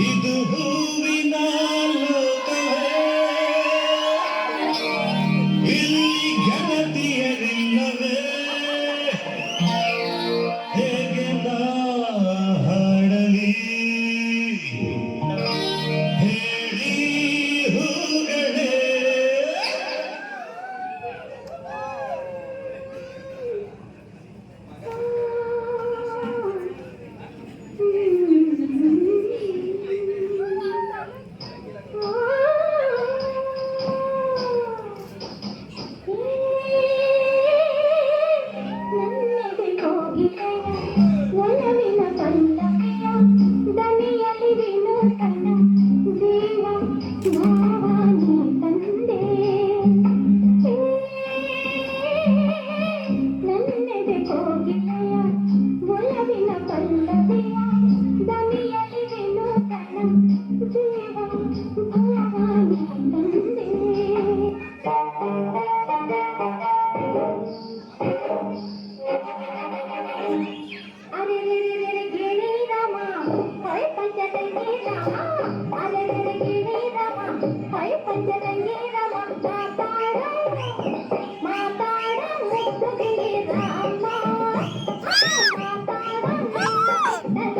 ಇದು ಹೂವಿನ ಲೋಕವೇ, ಇಲ್ಲಿ ಗೆಳತಿಯರಿಲ್ಲವೇ, ಹೇಗೆ ನಾ ಹಾಡಲಿ ಹೇಳಿ ಹೂಗಳೇ. ಒಲವಿನ ಪಲ್ಲವಿಯ ದನಿಯಲ್ಲಿ ವಿನೂತನ ದೇವ ಭಾವಾನಿ ತಂದೆ ನನ್ನೆದೆ ಕೋಗಿಲೆಯ ಒಲವಿನ ಪಲ್ಲವಿಯ ದನಿಯಲ್ಲಿ ವಿನೂತನ ದೇವ ಭಾವಾನಿ ತಂದೆ. अरे रे रे रे गिणी रामा होय पंचरंगी रामा, अरे रे रे गिणी रामा होय पंचरंगी रामा, माताड़ा मुक्तगिरी रामा, माताड़ा मुक्तगिरी रामा,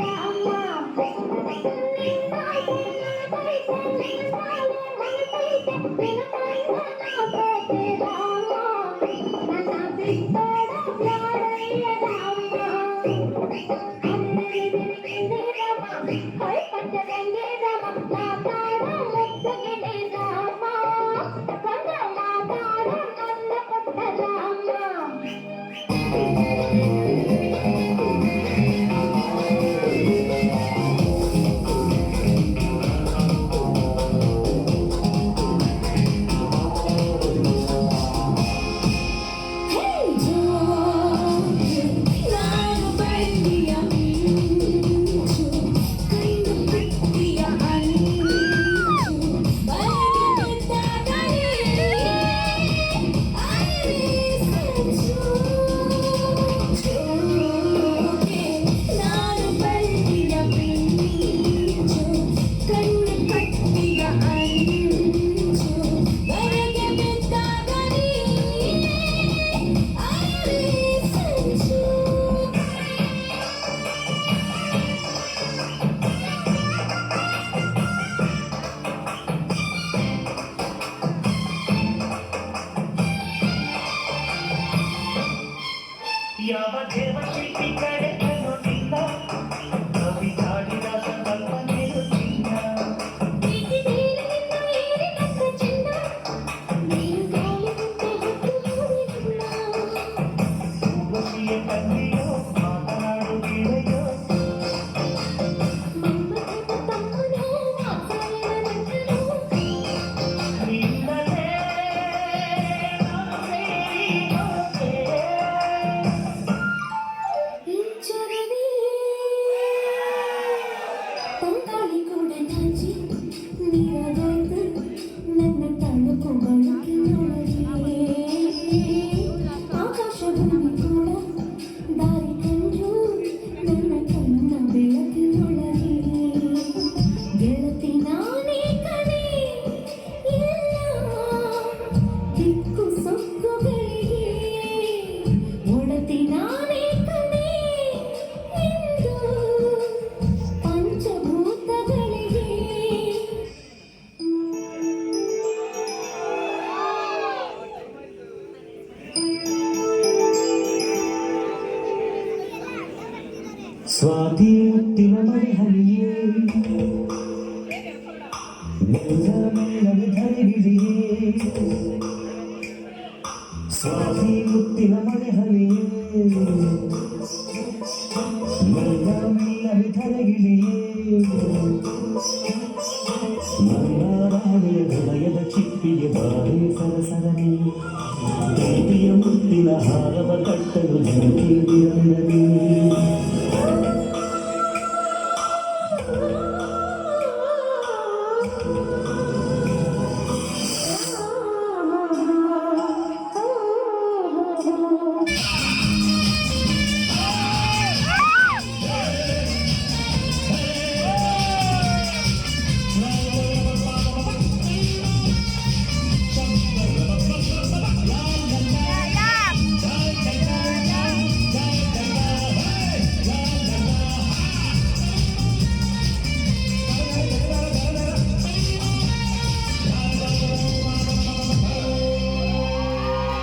ಯಾವ ದೇವಶಿಲ್ಪಿ ಕಡೆಯನ್ನು ನಿನ್ನ ಕವಿ ಹಾಡಿದ ಸಂಕಲ್ಪ ನಿನ್ನ ಊರ್ವಶಿಯ ಕನ್ಯೆಯೋ ಮಾತನಾಡುತ್ತೀರೆಯೋ ನಿನ್ನದೇ ನಾನು ಸೇರಿ ಹೋದೆ. ತಂಗಾಳಿ ಕೂಡ ನಾಚಿ ನೀರಾಗಾಯ್ತು ನನ್ನ ತಣ್ಣು ಬಳಕೆ ನೋಡಿ, ಆಕಾಶ ಭೂಮಿ ಕೂಡ ದಾರಿ ಕಂಡು ನನ್ನ ಕಣ್ಣ ಬೆಳಕಿನೊಳಗೆ. ಗೆಳತಿ ನಾನೇ ಕಣೆ ಎಲ್ಲ ದಿಕ್ಕು ಸೊಕ್ಕುಗಳಿಗೆ, ಒಡತಿ ನಾನೇ ಕಣೆ ಎಂದು ಪಂಚಭೂತಗಳಿಗೆ. ಸ್ವಾತಿ ಮುತ್ತಿನ ಮಳೆ ಹನಿಯೇ ಮೆಲ್ಲನೆ ಧರಿಗಿಳಿಯೇ, ಸ್ವಾತಿ